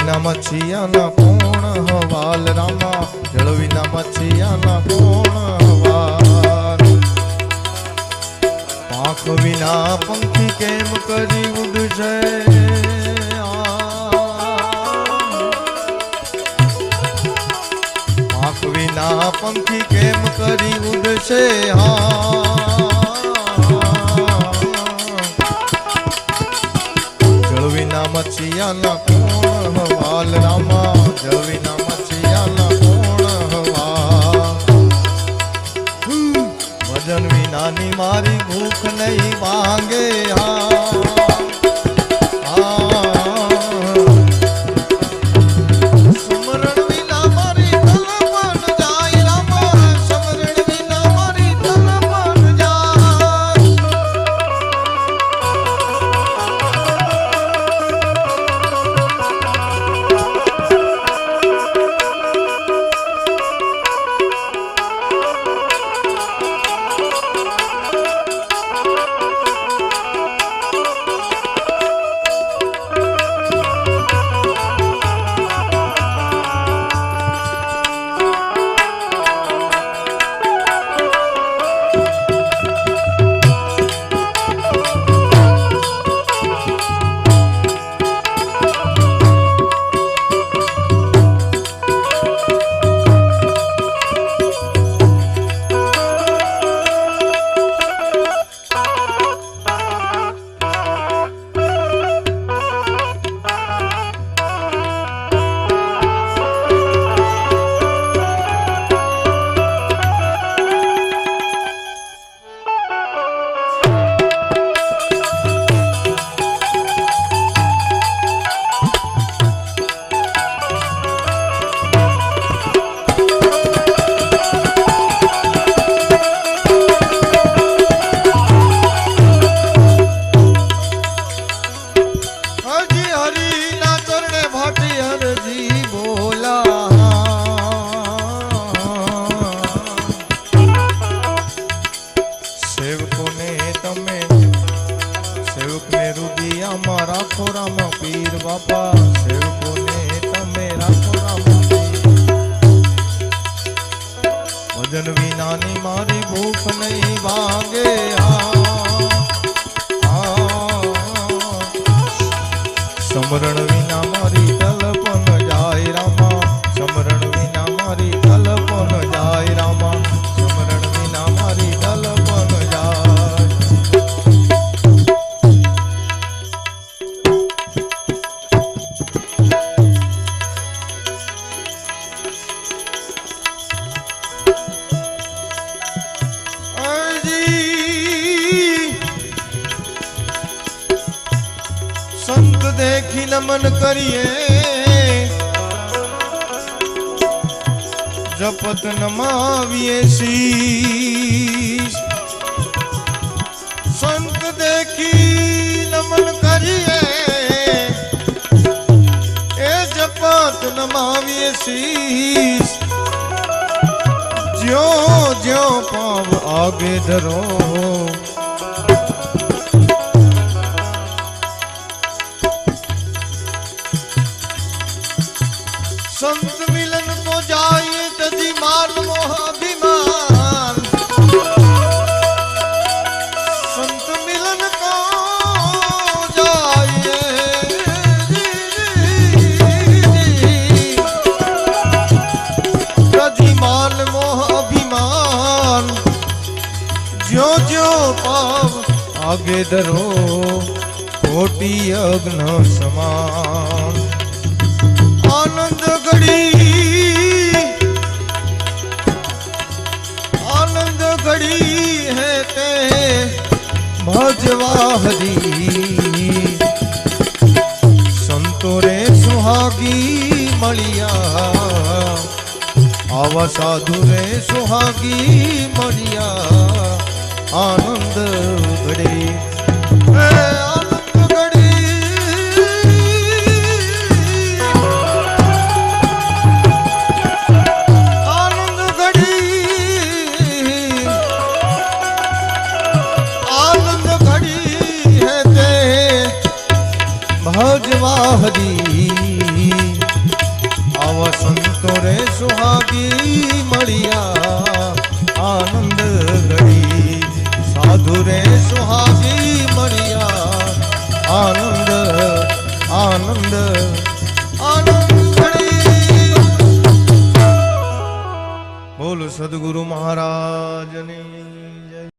વિના મચ્છિયાના કોણ હવાલ રામા, જળ વિના મચ્છિયાના કોણ હવાલ. પાંખ વિના પંખી કેમ કરી ઉડશે, પાંખ વિના પંખી કેમ કરી ઉડશે. જળ વિના મચ્છિયાના કોણ હવાલ રામા, જળ વિના મચ્છિયાના કોણ હવાલ. ભજન વિનાની મારી ભૂખ નહીં માંગે. રાખો રામ પીર બાપા, સેવકોને તમે રાખો રામ પીર. ભજન વિનાની મારી ભૂખ નહીં ભાંગે. સમરણ વિના મારી તલપન જાય રામા, સમરણ વિના મારી તલપન જાય રામા, સમરણ વિના મારી તલપન જાય. સંત દેખી નમન કરીએ, જપત નમાવીએ શીશ. સંત દેખી નમન કરીએ, એ જપત નમાવીએ શીશ. જ્યો જ્યો પાવ આગે ધરો, संत मिलन को जाइए तजी मान मोह अभिमान. संत मिलन को जाइए तजी मान मोह अभिमान. ज्यो ज्यो पाव आगे धरो, कोटि अग्न समान. आनंद घड़ी है ते भजवा हरी. संतो रे सुहागी मलिया, आवा साधु रे सुहागी मलिया. आनंद घड़ी भजवा हरी. સુહાગી મળ્યા આનંદ ઘડી સાધુ રે સુહાગી મળ્યા આનંદ આનંદ આનંદ ઘડી બોલ સદગુરુ મહારાજની